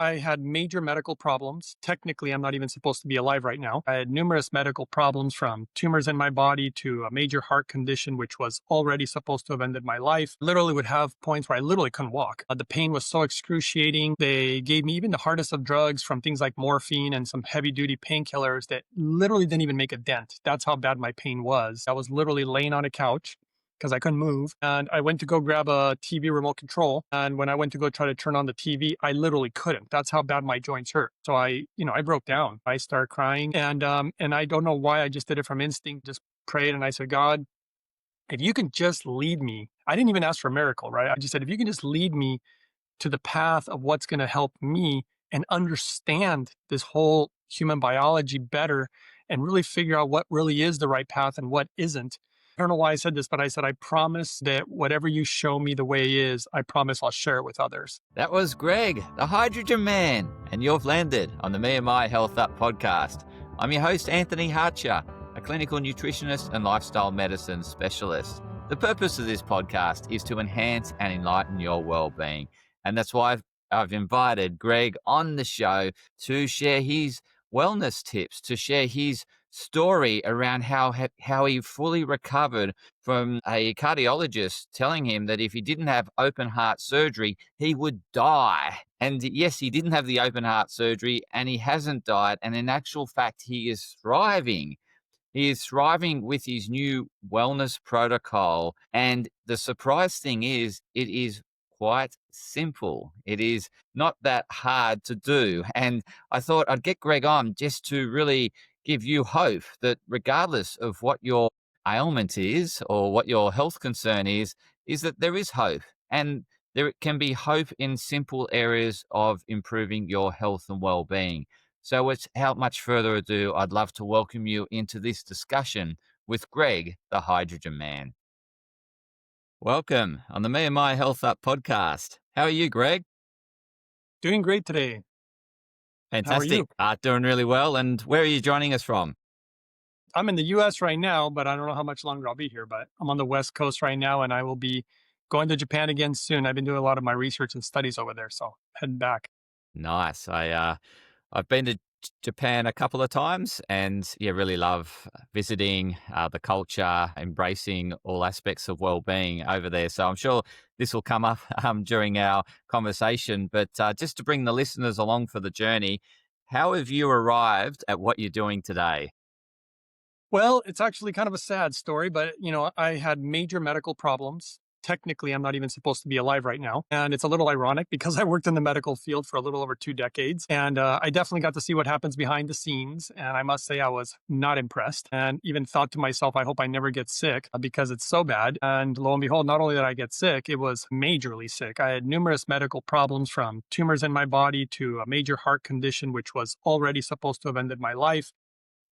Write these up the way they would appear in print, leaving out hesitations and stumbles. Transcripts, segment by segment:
I had major medical problems. Technically, I'm not even supposed to be alive right now. I had numerous medical problems from tumors in my body to a major heart condition, which was already supposed to have ended my life. Literally would have points where I literally couldn't walk. The pain was so excruciating. They gave me even the hardest of drugs from things like morphine and some heavy duty painkillers that literally didn't even make a dent. That's how bad my pain was. I was literally laying on a couch because I couldn't move. And I went to go grab a TV remote control. And when I went to go try to turn on the TV, I literally couldn't. That's how bad my joints hurt. So I broke down. I started crying. And I don't know why. I just did it from instinct, just prayed. And I said, God, if you can just lead me, I didn't even ask for a miracle, right? I just said, if you can just lead me to the path of what's going to help me and understand this whole human biology better and really figure out what really is the right path and what isn't. I don't know why I said this, but I said, I promise that whatever you show me the way is, I promise I'll share it with others. That was Greg, the Hydrogen Man, and you've landed on the Me&my Health Up podcast. I'm your host, Anthony Hartcher, a clinical nutritionist and lifestyle medicine specialist. The purpose of this podcast is to enhance and enlighten your well-being. And that's why I've invited Greg on the show to share his wellness tips, to share his story around how he fully recovered from a cardiologist telling him that if he didn't have open heart surgery, he would die. And yes, he didn't have the open heart surgery and he hasn't died. And in actual fact, he is thriving. He is thriving with his new wellness protocol. And the surprise thing is, it is quite simple. It is not that hard to do. And I thought I'd get Greg on just to really give you hope that regardless of what your ailment is or what your health concern is that there is hope. And there can be hope in simple areas of improving your health and well-being. So without much further ado, I'd love to welcome you into this discussion with Greg, the Hydrogen Man. Welcome on the Me&my Health Up podcast. How are you, Greg? Doing great today. Fantastic. How are you? Doing really well. And where are you joining us from? I'm in the US right now, but I don't know how much longer I'll be here, but I'm on the West Coast right now and I will be going to Japan again soon. I've been doing a lot of my research and studies over there, so heading back. Nice. I've been to Japan a couple of times and really love visiting the culture, embracing all aspects of well-being over there. So I'm sure this will come up during our conversation, but just to bring the listeners along for the journey, how have you arrived at what you're doing today? Well, it's actually kind of a sad story, but I had major medical problems. Technically, I'm not even supposed to be alive right now. And it's a little ironic because I worked in the medical field for a little over 2 decades. And I definitely got to see what happens behind the scenes. And I must say I was not impressed and even thought to myself, I hope I never get sick because it's so bad. And lo and behold, not only did I get sick, it was majorly sick. I had numerous medical problems from tumors in my body to a major heart condition, which was already supposed to have ended my life.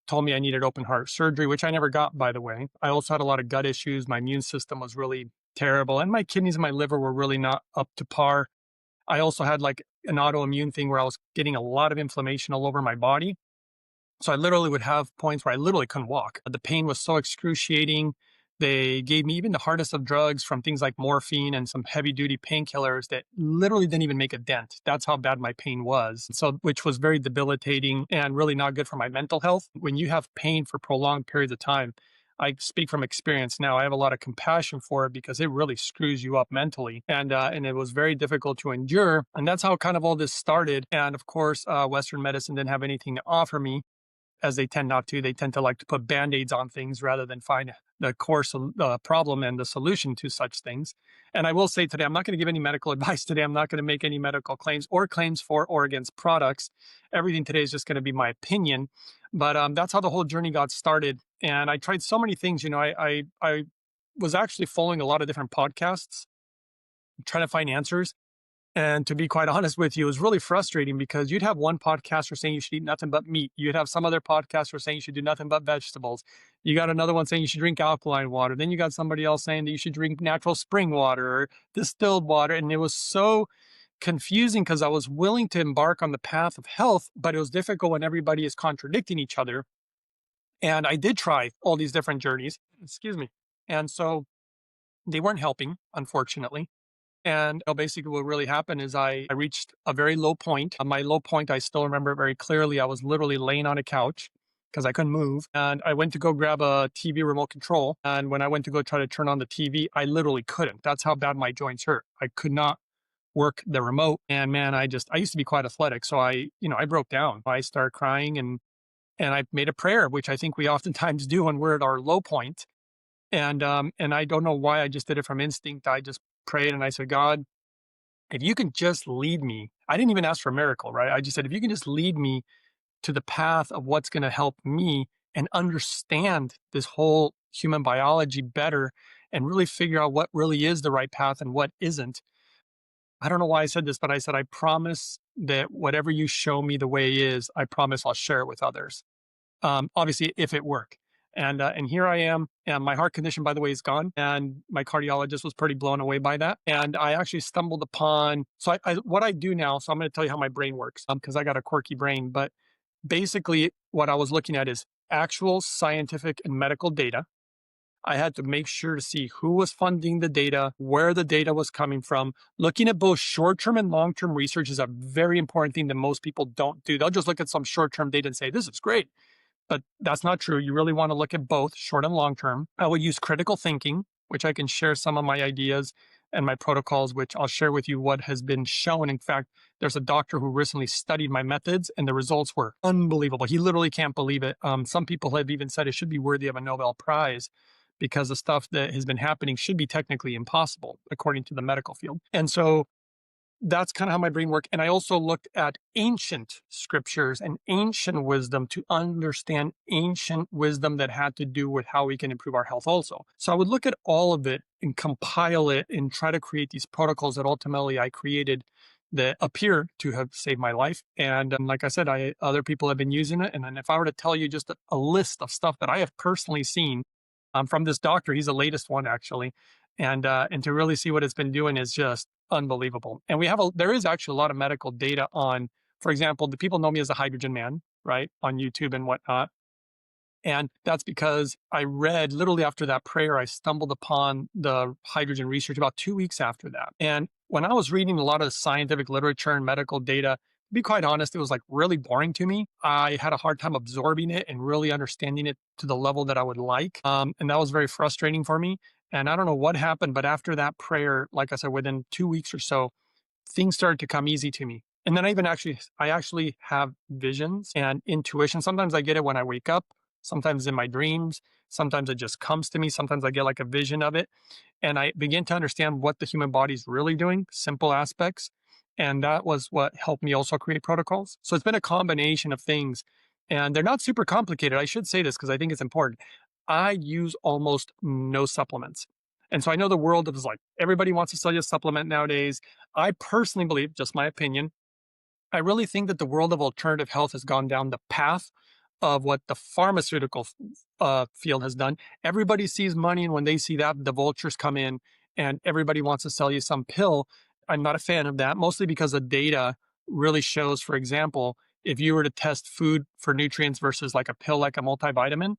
Told me I needed open heart surgery, which I never got, by the way. I also had a lot of gut issues. My immune system was really terrible. And my kidneys and my liver were really not up to par. I also had like an autoimmune thing where I was getting a lot of inflammation all over my body. So I literally would have points where I literally couldn't walk. The pain was so excruciating. They gave me even the hardest of drugs from things like morphine and some heavy duty painkillers that literally didn't even make a dent. That's how bad my pain was. So, which was very debilitating and really not good for my mental health. When you have pain for prolonged periods of time, I speak from experience now. I have a lot of compassion for it because it really screws you up mentally. And it was very difficult to endure. And that's how kind of all this started. And of course, Western medicine didn't have anything to offer me, as they tend not to. They tend to like to put Band-Aids on things rather than find the core problem and the solution to such things. And I will say today, I'm not going to give any medical advice today. I'm not going to make any medical claims or claims for or against products. Everything today is just going to be my opinion. But that's how the whole journey got started. And I tried so many things. I was actually following a lot of different podcasts, trying to find answers. And to be quite honest with you, it was really frustrating because you'd have one podcaster saying you should eat nothing but meat. You'd have some other podcaster saying you should do nothing but vegetables. You got another one saying you should drink alkaline water. Then you got somebody else saying that you should drink natural spring water or distilled water. And it was so confusing because I was willing to embark on the path of health, but it was difficult when everybody is contradicting each other. And I did try all these different journeys, excuse me. And so they weren't helping, unfortunately. And basically, what really happened is I reached a very low point. My low point, I still remember it very clearly. I was literally laying on a couch because I couldn't move. And I went to go grab a TV remote control. And when I went to go try to turn on the TV, I literally couldn't. That's how bad my joints hurt. I could not work the remote. And man, I used to be quite athletic. So I broke down. I started crying and I made a prayer, which I think we oftentimes do when we're at our low point. And I don't know why, I just did it from instinct. I just prayed and I said, God, if you can just lead me, I didn't even ask for a miracle, right? I just said, if you can just lead me to the path of what's going to help me and understand this whole human biology better and really figure out what really is the right path and what isn't. I don't know why I said this, but I said, I promise that whatever you show me the way is, I promise I'll share it with others. Obviously, if it work. And here I am, and my heart condition, by the way, is gone. And my cardiologist was pretty blown away by that. And I actually stumbled upon, so what I do now, so I'm going to tell you how my brain works, because I got a quirky brain. But basically, what I was looking at is actual scientific and medical data. I had to make sure to see who was funding the data, where the data was coming from. Looking at both short-term and long-term research is a very important thing that most people don't do. They'll just look at some short-term data and say, this is great. But that's not true. You really want to look at both short and long term. I would use critical thinking, which I can share some of my ideas and my protocols, which I'll share with you what has been shown. In fact, there's a doctor who recently studied my methods and the results were unbelievable. He literally can't believe it. Some people have even said it should be worthy of a Nobel Prize because the stuff that has been happening should be technically impossible, according to the medical field. And so that's kind of how my brain worked. And I also looked at ancient scriptures and ancient wisdom to understand ancient wisdom that had to do with how we can improve our health also. So I would look at all of it and compile it and try to create these protocols that ultimately I created that appear to have saved my life. And like I said, other people have been using it. And then if I were to tell you just a list of stuff that I have personally seen from this doctor, he's the latest one actually. And to really see what it's been doing is just unbelievable. And there is actually a lot of medical data on, for example, the people know me as the hydrogen man, right? On YouTube and whatnot. And that's because I read literally after that prayer, I stumbled upon the hydrogen research about 2 weeks after that. And when I was reading a lot of the scientific literature and medical data, to be quite honest, it was like really boring to me. I had a hard time absorbing it and really understanding it to the level that I would like. And that was very frustrating for me. And I don't know what happened, but after that prayer, like I said, within 2 weeks or so, things started to come easy to me. And then I actually have visions and intuition. Sometimes I get it when I wake up, sometimes in my dreams, sometimes it just comes to me. Sometimes I get like a vision of it. And I begin to understand what the human body is really doing, simple aspects. And that was what helped me also create protocols. So it's been a combination of things. And they're not super complicated. I should say this because I think it's important. I use almost no supplements. And so I know the world is like, everybody wants to sell you a supplement nowadays. I personally believe, just my opinion, I really think that the world of alternative health has gone down the path of what the pharmaceutical field has done. Everybody sees money, and when they see that, the vultures come in and everybody wants to sell you some pill. I'm not a fan of that, mostly because the data really shows, for example, if you were to test food for nutrients versus like a pill, like a multivitamin,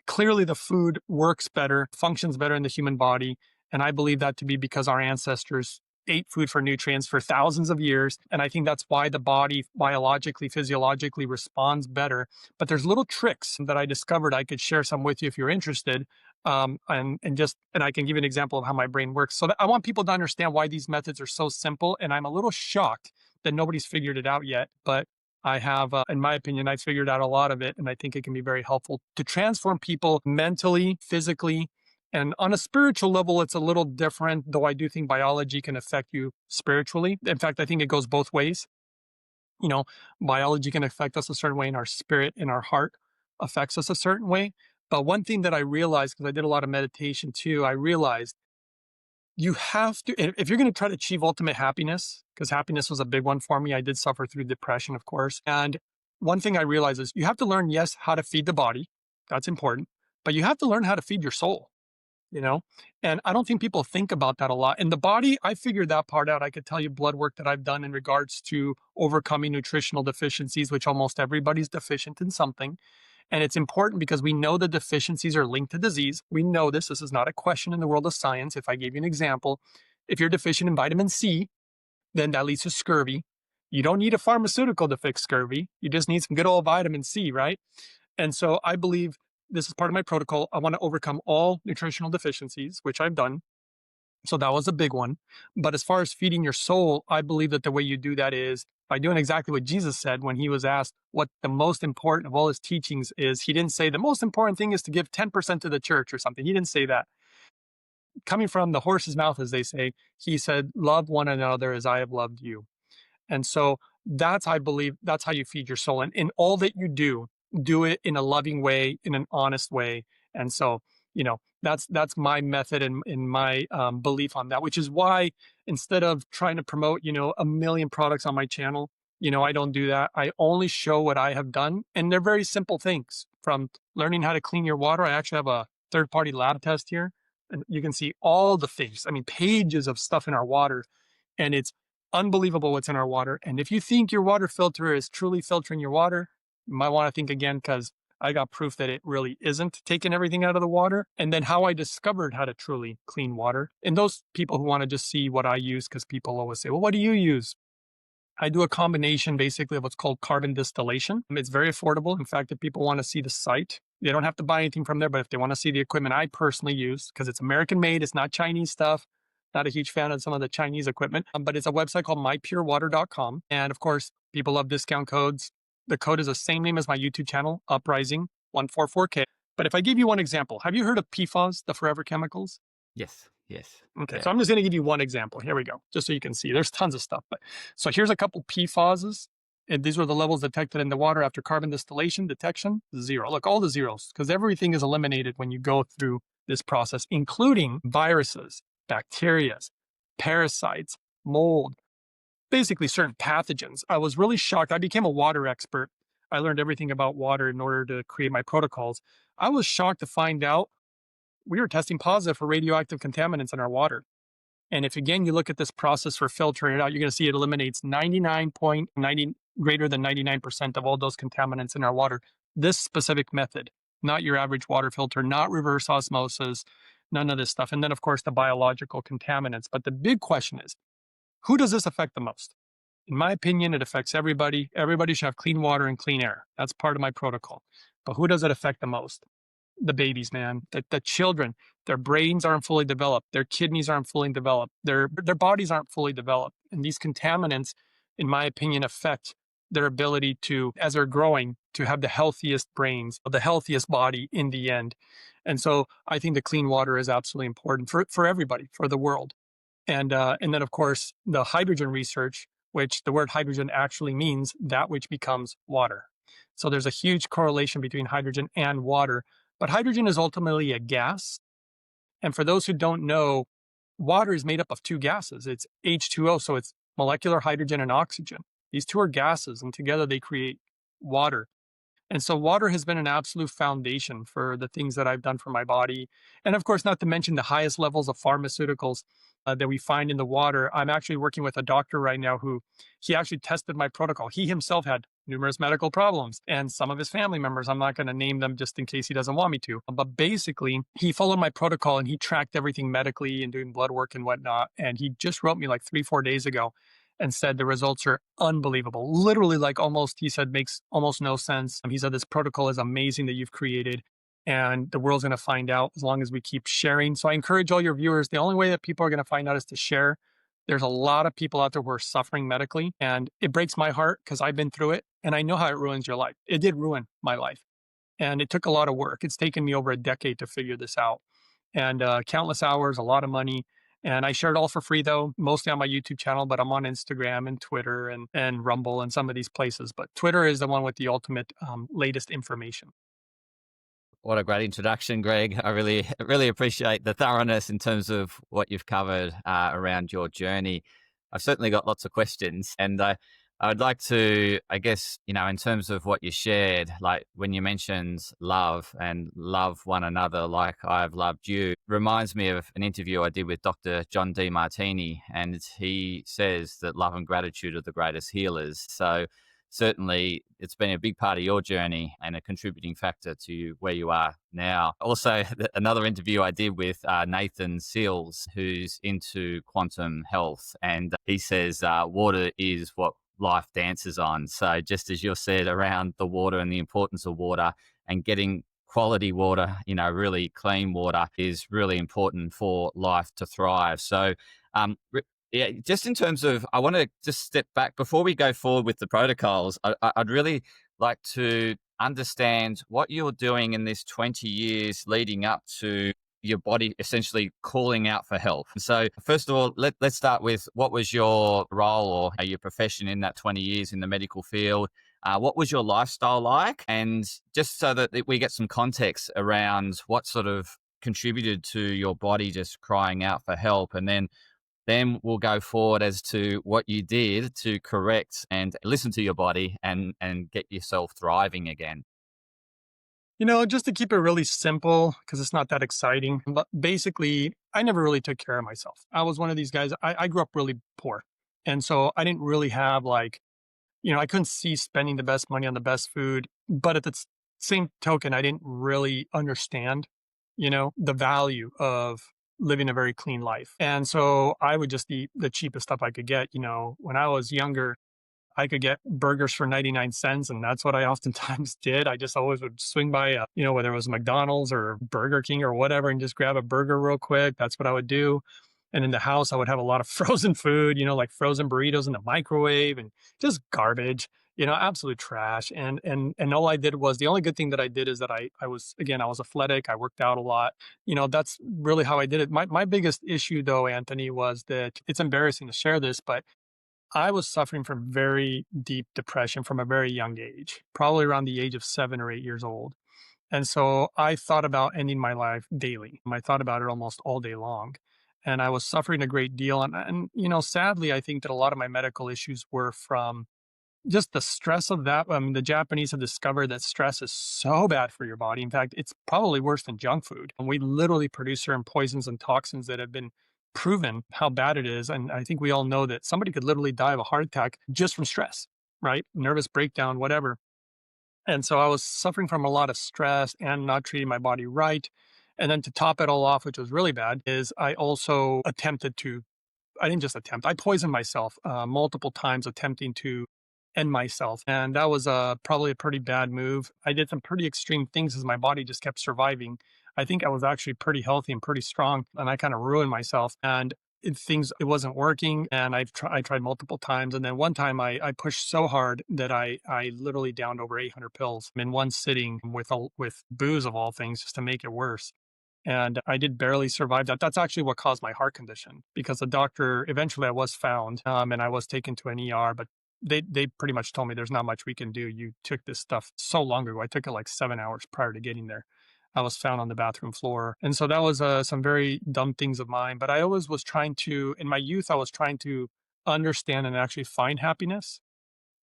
clearly the food works better, functions better in the human body. And I believe that to be because our ancestors ate food for nutrients for thousands of years. And I think that's why the body biologically, physiologically responds better. But there's little tricks that I discovered. I could share some with you if you're interested. And I can give you an example of how my brain works. So I want people to understand why these methods are so simple. And I'm a little shocked that nobody's figured it out yet. But I have, in my opinion, I've figured out a lot of it. And I think it can be very helpful to transform people mentally, physically, and on a spiritual level, it's a little different, though I do think biology can affect you spiritually. In fact, I think it goes both ways. You know, biology can affect us a certain way, and our spirit and our heart affects us a certain way. But one thing that I realized, because I did a lot of meditation too, I realized you have to, if you're going to try to achieve ultimate happiness, because happiness was a big one for me. I did suffer through depression, of course. And one thing I realized is you have to learn, yes, how to feed the body. That's important. But you have to learn how to feed your soul. And I don't think people think about that a lot. In the body, I figured that part out. I could tell you blood work that I've done in regards to overcoming nutritional deficiencies, which almost everybody's deficient in something. And it's important because we know the deficiencies are linked to disease. We know this. This is not a question in the world of science. If I gave you an example, If you're deficient in vitamin C, then that leads to scurvy. You don't need a pharmaceutical to fix scurvy. You just need some good old vitamin C, right? And so I believe this is part of my protocol. I want to overcome all nutritional deficiencies, which I've done. So that was a big one. But as far as feeding your soul, I believe that the way you do that is by doing exactly what Jesus said when he was asked what the most important of all his teachings is. He didn't say the most important thing is to give 10% to the church or something. He didn't say that. Coming from the horse's mouth, as they say, he said, love one another as I have loved you. And so that's, I believe, that's how you feed your soul. And in all that you do it in a loving way, in an honest way. And so, that's my method and in my belief on that, which is why instead of trying to promote, a million products on my channel, I don't do that. I only show what I have done. And they're very simple things from learning how to clean your water. I actually have a third-party lab test here. And you can see all the things, I mean, pages of stuff in our water. And it's unbelievable what's in our water. And if you think your water filter is truly filtering your water, you might want to think again, because I got proof that it really isn't taking everything out of the water. And then how I discovered how to truly clean water. And those people who want to just see what I use, because people always say, well, what do you use? I do a combination basically of what's called carbon distillation. It's very affordable. In fact, if people want to see the site, they don't have to buy anything from there, but if they want to see the equipment I personally use, because it's American made, it's not Chinese stuff. Not a huge fan of some of the Chinese equipment, but it's a website called mypurewater.com. And of course, people love discount codes. The code is the same name as my YouTube channel, Uprising144K. But if I give you one example, have you heard of PFAS, the forever chemicals? Yes. Okay, Yeah. so I'm just going to give you one example. Here we go, just so you can see. There's tons of stuff. But so here's a couple PFASs. And these were the levels detected in the water after carbon distillation detection, 0. Look, all the zeros, because everything is eliminated when you go through this process, including viruses, bacteria, parasites, mold, basically certain pathogens. I was really shocked. I became a water expert. I learned everything about water in order to create my protocols. I was shocked to find out we were testing positive for radioactive contaminants in our water. And if again, you look at this process for filtering it out, you're going to see it eliminates 99.90, greater than 99% of all those contaminants in our water. This specific method, not your average water filter, not reverse osmosis, none of this stuff. And then of course the biological contaminants. But the big question is, who does this affect the most? In my opinion, it affects everybody. Everybody should have clean water and clean air. That's part of my protocol. But who does it affect the most? The babies, man, the children. Their brains aren't fully developed. Their kidneys aren't fully developed. Their bodies aren't fully developed. And these contaminants, in my opinion, affect their ability to, as they're growing, to have the healthiest brains, the healthiest body in the end. And so I think the clean water is absolutely important for everybody, for the world. And then, of course, the hydrogen research, which the word hydrogen actually means that which becomes water. So there's a huge correlation between hydrogen and water. But hydrogen is ultimately a gas. And for those who don't know, water is made up of two gases. It's H2O, so it's molecular hydrogen and oxygen. These two are gases, and together they create water. And so water has been an absolute foundation for the things that I've done for my body. And of course, not to mention the highest levels of pharmaceuticals that we find in the water. I'm actually working with a doctor right now who he actually tested my protocol. He himself had numerous medical problems and some of his family members. I'm not going to name them just in case he doesn't want me to. But basically, he followed my protocol and he tracked everything medically and doing blood work and whatnot. And he just wrote me like 3-4 days ago and said the results are unbelievable. Literally, like almost, he said, makes almost no sense. He said, this protocol is amazing that you've created and the world's going to find out as long as we keep sharing. So I encourage all your viewers, the only way that people are going to find out is to share. There's a lot of people out there who are suffering medically, and it breaks my heart because I've been through it and I know how it ruins your life. It did ruin my life and it took a lot of work. It's taken me over a decade to figure this out and countless hours, a lot of money. And I share it all for free, though, mostly on my YouTube channel, but I'm on Instagram and Twitter and Rumble and some of these places. But Twitter is the one with the ultimate latest information. What a great introduction, Greg. I really appreciate the thoroughness in terms of what you've covered around your journey. I've certainly got lots of questions, and I would like to, I guess, in terms of what you shared, like when you mentioned love and love one another like I've loved you, reminds me of an interview I did with Dr. John Demartini, and he says that love and gratitude are the greatest healers. So certainly it's been a big part of your journey and a contributing factor to where you are now. Also, another interview I did with Nathan Seals, who's into quantum health, and he says water is what life dances on. So just as you said around the water and the importance of water and getting quality water, really clean water is really important for life to thrive. So, yeah, just in terms of, I want to just step back before we go forward with the protocols. I'd really like to understand what you're doing in this 20 years leading up to your body essentially calling out for help. So first of all, let's start with what was your role or your profession in that 20 years in the medical field? What was your lifestyle like? And just so that we get some context around what sort of contributed to your body just crying out for help. And then we'll go forward as to what you did to correct and listen to your body and get yourself thriving again. Just to keep it really simple, because it's not that exciting, but basically, I never really took care of myself. I was one of these guys, I grew up really poor. And so I didn't really have I couldn't see spending the best money on the best food. But at the same token, I didn't really understand, the value of living a very clean life. And so I would just eat the cheapest stuff I could get. When I was younger, I could get burgers for 99 cents, and that's what I oftentimes did. I just always would swing by, whether it was McDonald's or Burger King or whatever, and just grab a burger real quick. That's what I would do. And in the house, I would have a lot of frozen food, like frozen burritos in the microwave and just garbage, absolute trash. And all I did was, the only good thing that I did is that I was athletic. I worked out a lot. That's really how I did it. My biggest issue though, Anthony, was that it's embarrassing to share this, but I was suffering from very deep depression from a very young age, probably around the age of 7 or 8 years old. And so I thought about ending my life daily. I thought about it almost all day long. And I was suffering a great deal. And sadly, I think that a lot of my medical issues were from just the stress of that. The Japanese have discovered that stress is so bad for your body. In fact, it's probably worse than junk food. And we literally produce certain poisons and toxins that have been proven how bad it is. And I think we all know that somebody could literally die of a heart attack just from stress, right? Nervous breakdown, whatever. And so I was suffering from a lot of stress and not treating my body right. And then to top it all off, which was really bad, is I also I didn't just attempt, I poisoned myself multiple times attempting to end myself. And that was probably a pretty bad move. I did some pretty extreme things as my body just kept surviving. I think I was actually pretty healthy and pretty strong, and I kind of ruined myself. And it wasn't working, and I tried multiple times. And then one time I pushed so hard that I literally downed over 800 pills in one sitting with booze of all things, just to make it worse. And I did barely survive that. That's actually what caused my heart condition, because the doctor, eventually I was found, and I was taken to an ER, but they pretty much told me there's not much we can do. You took this stuff so long ago. I took it like 7 hours prior to getting there. I was found on the bathroom floor. And so that was some very dumb things of mine. But I always was trying to, in my youth, I was trying to understand and actually find happiness.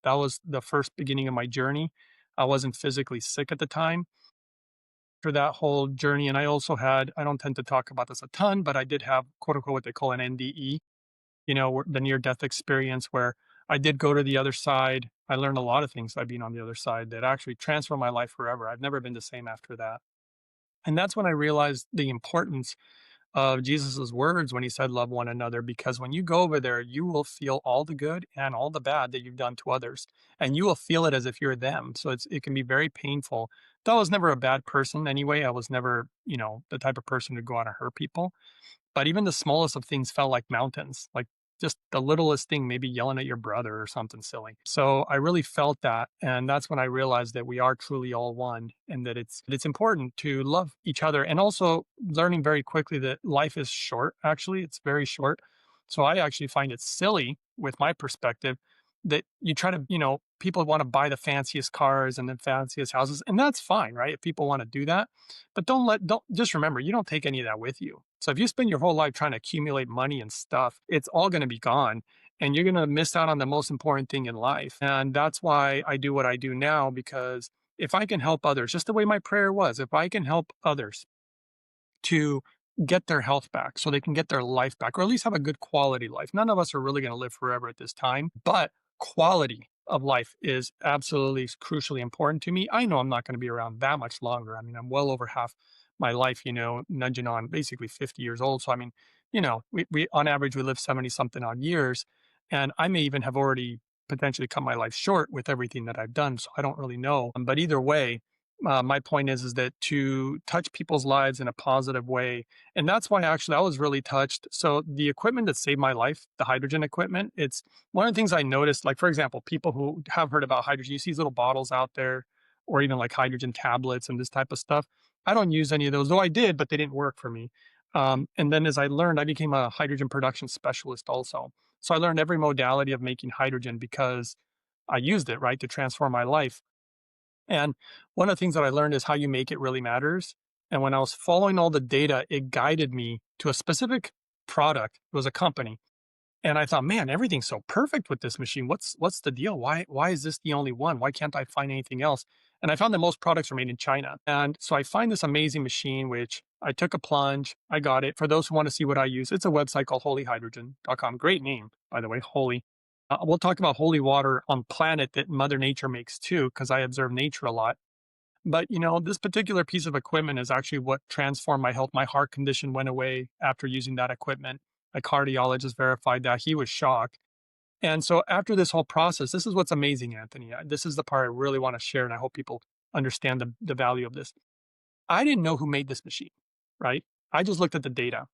That was the first beginning of my journey. I wasn't physically sick at the time for that whole journey. And I also had, I don't tend to talk about this a ton, but I did have quote unquote what they call an NDE, the near death experience, where I did go to the other side. I learned a lot of things by being on the other side that actually transformed my life forever. I've never been the same after that. And that's when I realized the importance of Jesus's words when he said, love one another, because when you go over there, you will feel all the good and all the bad that you've done to others. And you will feel it as if you're them. So it can be very painful. Though I was never a bad person anyway. I was never, the type of person to go out and hurt people. But even the smallest of things felt like mountains, like just the littlest thing, maybe yelling at your brother or something silly. So I really felt that. And that's when I realized that we are truly all one, and that it's important to love each other. And also learning very quickly that life is short, actually, it's very short. So I actually find it silly with my perspective that you try to, people want to buy the fanciest cars and the fanciest houses, and that's fine, right? If people want to do that, but don't just remember, you don't take any of that with you. So if you spend your whole life trying to accumulate money and stuff, it's all going to be gone, and you're going to miss out on the most important thing in life. And that's why I do what I do now, because if I can help others, just the way my prayer was, if I can help others to get their health back so they can get their life back, or at least have a good quality life. None of us are really going to live forever at this time, but quality of life is absolutely crucially important to me. I know I'm not going to be around that much longer. I mean, I'm well over half my life, nudging on basically 50 years old. So, I mean, we on average, we live 70 something odd years. And I may even have already potentially cut my life short with everything that I've done. So I don't really know. But either way, my point is that to touch people's lives in a positive way, and that's why actually I was really touched. So the equipment that saved my life, the hydrogen equipment, it's one of the things I noticed. Like for example, people who have heard about hydrogen, you see these little bottles out there, or even like hydrogen tablets and this type of stuff. I don't use any of those, though I did, but they didn't work for me. And then as I learned, I became a hydrogen production specialist also. So I learned every modality of making hydrogen because I used it, right, to transform my life. And one of the things that I learned is how you make it really matters. And when I was following all the data, it guided me to a specific product. It was a company. And I thought, man, everything's so perfect with this machine. What's the deal? Why is this the only one? Why can't I find anything else? And I found that most products are made in China. And so I find this amazing machine, which I took a plunge. I got it. For those who want to see what I use, it's a website called holyhydrogen.com. Great name, by the way, Holy. We'll talk about holy water on planet that Mother Nature makes too, because I observe nature a lot. But this particular piece of equipment is actually what transformed my health. My heart condition went away after using that equipment. A cardiologist verified that. He was shocked. And so after this whole process, this is what's amazing, Anthony. This is the part I really want to share, and I hope people understand the value of this. I didn't know who made this machine, right? I just looked at the data.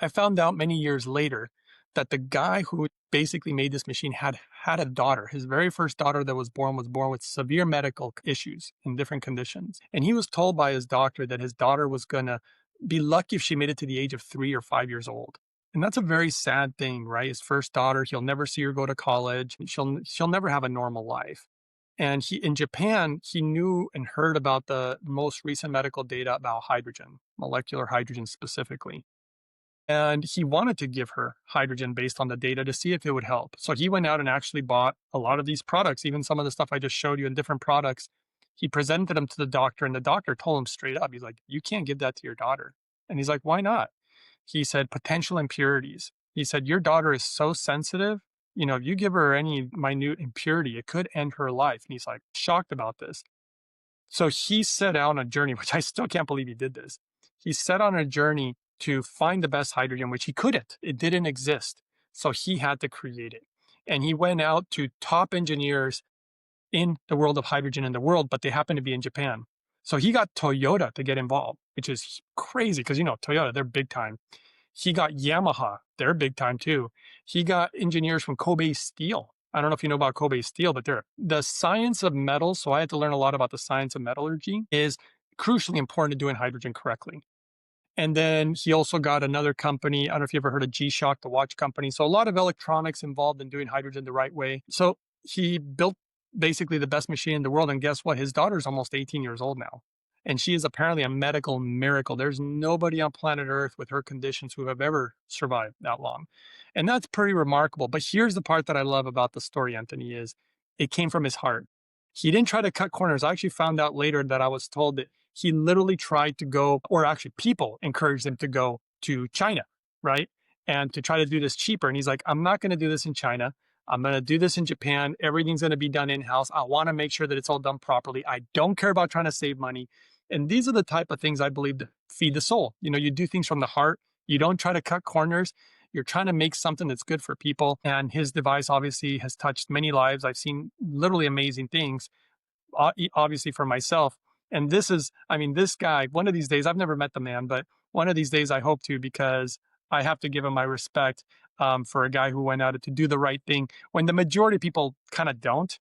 I found out many years later that the guy who basically made this machine had a daughter. His very first daughter that was born with severe medical issues in different conditions. And he was told by his doctor that his daughter was going to be lucky if she made it to the age of 3 or 5 years old. And that's a very sad thing, right? His first daughter, he'll never see her go to college. She'll never have a normal life. And in Japan, he knew and heard about the most recent medical data about hydrogen, molecular hydrogen specifically. And he wanted to give her hydrogen based on the data to see if it would help. So he went out and actually bought a lot of these products, even some of the stuff I just showed you in different products. He presented them to the doctor, and the doctor told him straight up, he's like, "You can't give that to your daughter." And he's like, "Why not?" He said, "Potential impurities." He said, "Your daughter is so sensitive. If you give her any minute impurity, it could end her life." And he's like shocked about this. So he set out on a journey, which I still can't believe he did this. He set on a journey to find the best hydrogen, which he couldn't. It didn't exist. So he had to create it. And he went out to top engineers in the world of hydrogen in the world, but they happened to be in Japan. So he got Toyota to get involved, which is crazy because, Toyota, they're big time. He got Yamaha, they're big time too. He got engineers from Kobe Steel. I don't know if you know about Kobe Steel, but the science of metals. So I had to learn a lot about the science of metallurgy is crucially important to doing hydrogen correctly. And then he also got another company. I don't know if you ever heard of G-Shock, the watch company. So a lot of electronics involved in doing hydrogen the right way. So he built basically the best machine in the world. And guess what? His daughter's almost 18 years old now. And she is apparently a medical miracle. There's nobody on planet Earth with her conditions who have ever survived that long. And that's pretty remarkable. But here's the part that I love about the story, Anthony, is it came from his heart. He didn't try to cut corners. I actually found out later that I was told that he literally tried to go, or actually people encouraged him to go to China, right? And to try to do this cheaper. And he's like, "I'm not going to do this in China. I'm going to do this in Japan. Everything's going to be done in-house. I want to make sure that it's all done properly. I don't care about trying to save money." And these are the type of things I believe that feed the soul. You do things from the heart. You don't try to cut corners. You're trying to make something that's good for people. And his device obviously has touched many lives. I've seen literally amazing things, obviously for myself. And this guy, one of these days, I've never met the man, but one of these days I hope to, because I have to give him my respect for a guy who went out to do the right thing when the majority of people kind of don't.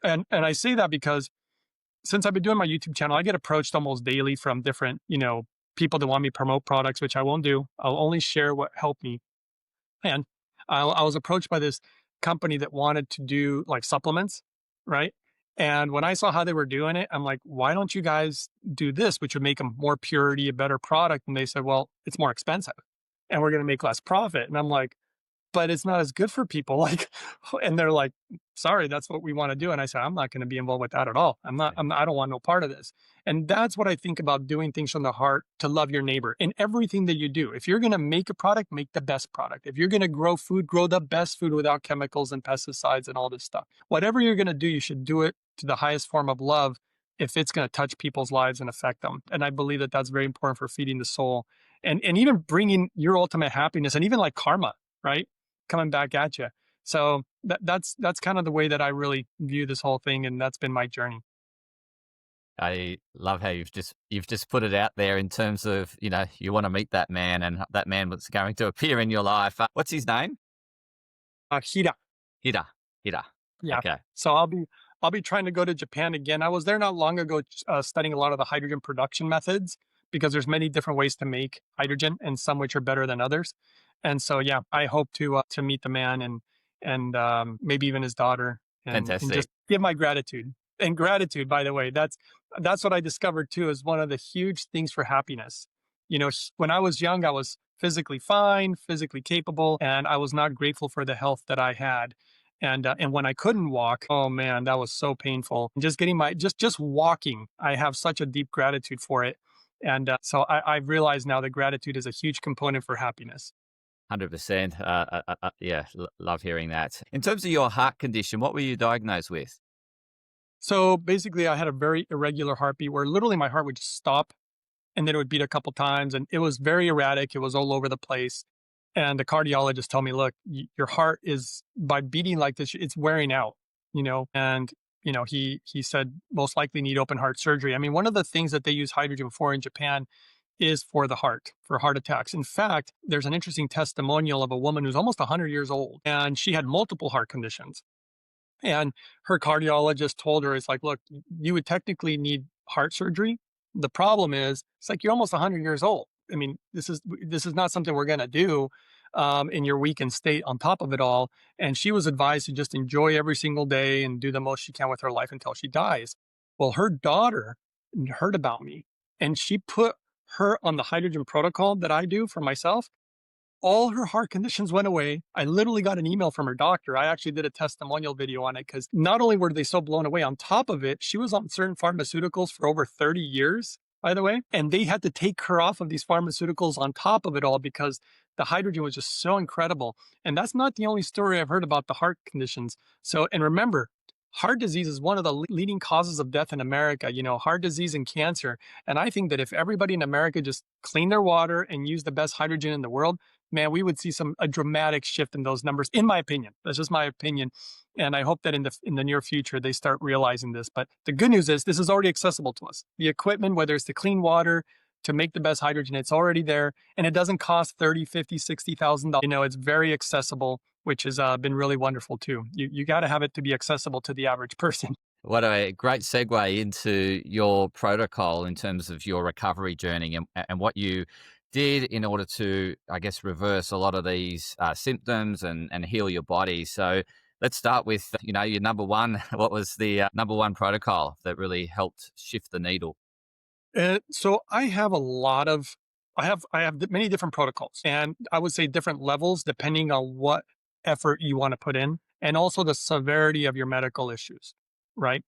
And I say that because since I've been doing my YouTube channel, I get approached almost daily from different, people that want me to promote products, which I won't do. I'll only share what helped me. And I was approached by this company that wanted to do like supplements, right? And when I saw how they were doing it, I'm like, "Why don't you guys do this, which would make them more purity, a better product?" And they said, "Well, it's more expensive and we're going to make less profit." And I'm like, but it's not as good for people. Like, and they're like, sorry, that's what we want to do. And I said, I'm not going to be involved with that at all. I don't want no part of this. And that's what I think about doing things from the heart to love your neighbor in everything that you do. If you're going to make a product, make the best product. If you're going to grow food, grow the best food without chemicals and pesticides and all this stuff. Whatever you're going to do, you should do it to the highest form of love if it's going to touch people's lives and affect them. And I believe that that's very important for feeding the soul and even bringing your ultimate happiness and even like karma, right? Coming back at you. So that's kind of the way that I really view this whole thing. And that's been my journey. I love how you've just put it out there in terms of, you want to meet that man and that man was going to appear in your life. What's his name? Hira. Hida. Hida. Yeah. Okay. So I'll be trying to go to Japan again. I was there not long ago studying a lot of the hydrogen production methods because there's many different ways to make hydrogen and some which are better than others. And so yeah, I hope to meet the man and maybe even his daughter and Fantastic. just give my gratitude. And gratitude, by the way, that's what I discovered too is one of the huge things for happiness. When I was young, I was physically fine, physically capable, and I was not grateful for the health that I had. And when I couldn't walk, oh man, that was so painful. Just getting just walking, I have such a deep gratitude for it. And so I've realized now that gratitude is a huge component for happiness. 100%. Yeah, love hearing that. In terms of your heart condition, what were you diagnosed with? So basically, I had a very irregular heartbeat where literally my heart would just stop and then it would beat a couple times. And it was very erratic. It was all over the place. And the cardiologist told me, look, your heart is by beating like this, it's wearing out, and, he said, most likely need open heart surgery. I mean, one of the things that they use hydrogen for in Japan is for the heart, for heart attacks. In fact, there's an interesting testimonial of a woman who's almost 100 years old and she had multiple heart conditions. And her cardiologist told her, it's like, look, you would technically need heart surgery. The problem is, it's like you're almost 100 years old. I mean, this is not something we're going to do in your weakened state on top of it all. And she was advised to just enjoy every single day and do the most she can with her life until she dies. Well, her daughter heard about me and she put her on the hydrogen protocol that I do for myself. All her heart conditions went away. I literally got an email from her doctor. I actually did a testimonial video on it because not only were they so blown away, on top of it, she was on certain pharmaceuticals for over 30 years, by the way. And they had to take her off of these pharmaceuticals on top of it all because the hydrogen was just so incredible. And that's not the only story I've heard about the heart conditions. So, and remember, heart disease is one of the leading causes of death in America, heart disease and cancer. And I think that if everybody in America just clean their water and use the best hydrogen in the world, man, we would see a dramatic shift in those numbers, in my opinion. That's just my opinion. And I hope that in the near future, they start realizing this. But the good news is this is already accessible to us. The equipment, whether it's to clean water, to make the best hydrogen, it's already there. And it doesn't cost $30,000, $50,000, $60,000. It's very accessible, which has been really wonderful too. You got to have it to be accessible to the average person. What a great segue into your protocol in terms of your recovery journey and what you did in order to, I guess, reverse a lot of these symptoms and heal your body. So let's start with, your number one. What was the number one protocol that really helped shift the needle? So I have I have many different protocols, and I would say different levels depending on what effort you want to put in, and also the severity of your medical issues, right?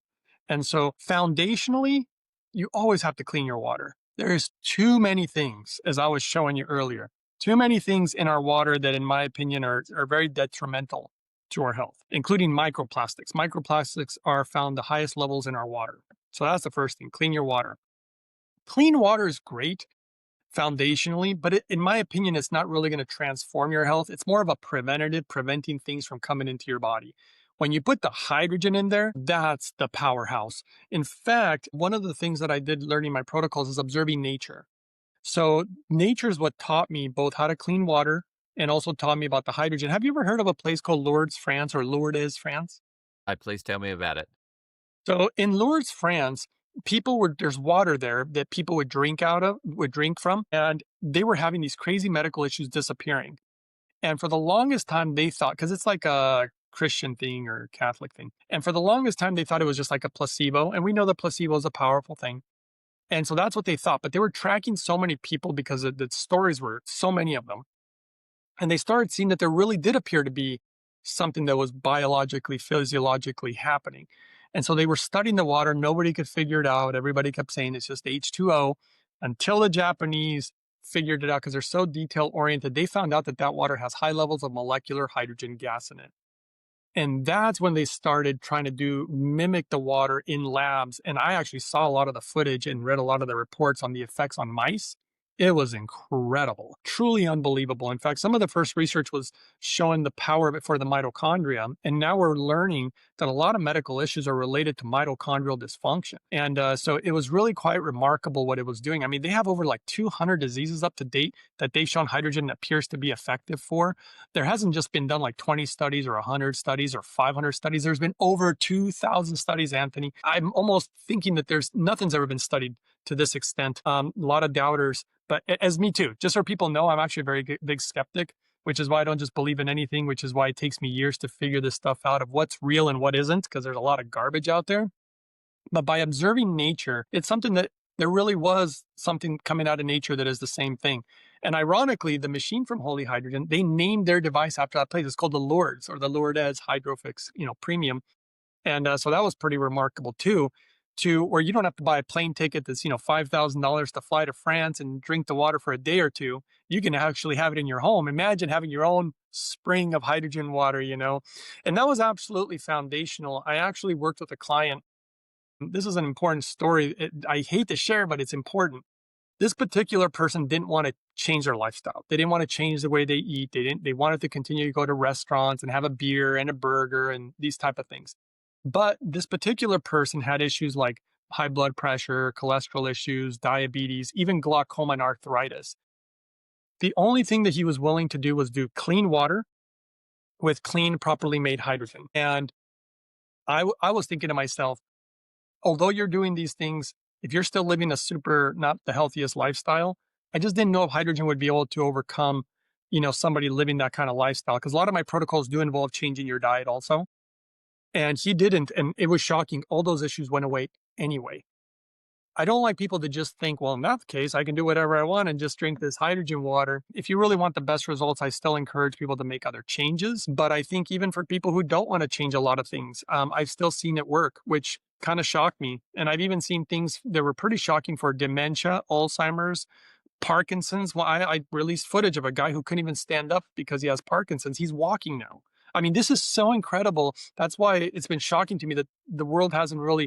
And so foundationally, you always have to clean your water. There's too many things, as I was showing you earlier, too many things in our water that, in my opinion, are very detrimental to our health, including microplastics. Microplastics are found the highest levels in our water. So that's the first thing, clean your water. Clean water is great foundationally, but in my opinion, it's not really going to transform your health. It's more of a preventative, preventing things from coming into your body. When you put the hydrogen in there, that's the powerhouse. In fact, one of the things that I did learning my protocols is observing nature. So nature is what taught me both how to clean water and also taught me about the hydrogen. Have you ever heard of a place called Lourdes, France, or Lourdes, France? Please tell me about it. So in Lourdes, France, there's water there that people would drink from, and they were having these crazy medical issues disappearing. And for the longest time, they thought, because it's like a Christian thing or Catholic thing, and for the longest time, they thought it was just like a placebo. And we know that placebo is a powerful thing. And so that's what they thought. But they were tracking so many people because the stories were so many of them. And they started seeing that there really did appear to be something that was biologically, physiologically happening. And so they were studying the water. Nobody could figure it out. Everybody kept saying it's just H2O until the Japanese figured it out because they're so detail oriented. They found out that that water has high levels of molecular hydrogen gas in it. And that's when they started trying to mimic the water in labs. And I actually saw a lot of the footage and read a lot of the reports on the effects on mice. It was incredible, truly unbelievable. In fact, some of the first research was showing the power of it for the mitochondria. And now we're learning that a lot of medical issues are related to mitochondrial dysfunction. And so it was really quite remarkable what it was doing. I mean, they have over like 200 diseases up to date that they've shown hydrogen appears to be effective for. There hasn't just been done like 20 studies or 100 studies or 500 studies. There's been over 2,000 studies, Anthony. I'm almost thinking that nothing's ever been studied to this extent. A lot of doubters, but as me too, just so people know, I'm actually a very big skeptic, which is why I don't just believe in anything, which is why it takes me years to figure this stuff out of what's real and what isn't, because there's a lot of garbage out there. But by observing nature, it's something that there really was something coming out of nature that is the same thing. And ironically, the machine from Holy Hydrogen, they named their device after that place. It's called the Lourdes or the Lourdes Hydrofix, Premium. And so that was pretty remarkable too, to where you don't have to buy a plane ticket that's, $5,000 to fly to France and drink the water for a day or two. You can actually have it in your home. Imagine having your own spring of hydrogen water, And that was absolutely foundational. I actually worked with a client. This is an important story. I hate to share, but it's important. This particular person didn't want to change their lifestyle. They didn't want to change the way they eat. They wanted to continue to go to restaurants and have a beer and a burger and these type of things. But this particular person had issues like high blood pressure, cholesterol issues, diabetes, even glaucoma and arthritis. The only thing that he was willing to do was do clean water with clean, properly made hydrogen. And I was thinking to myself, although you're doing these things, if you're still living not the healthiest lifestyle, I just didn't know if hydrogen would be able to overcome, somebody living that kind of lifestyle. Because a lot of my protocols do involve changing your diet also. And he didn't. And it was shocking. All those issues went away anyway. I don't like people to just think, well, in that case, I can do whatever I want and just drink this hydrogen water. If you really want the best results, I still encourage people to make other changes. But I think even for people who don't want to change a lot of things, I've still seen it work, which kind of shocked me. And I've even seen things that were pretty shocking for dementia, Alzheimer's, Parkinson's. Well, I released footage of a guy who couldn't even stand up because he has Parkinson's. He's walking now. I mean, this is so incredible. That's why it's been shocking to me that the world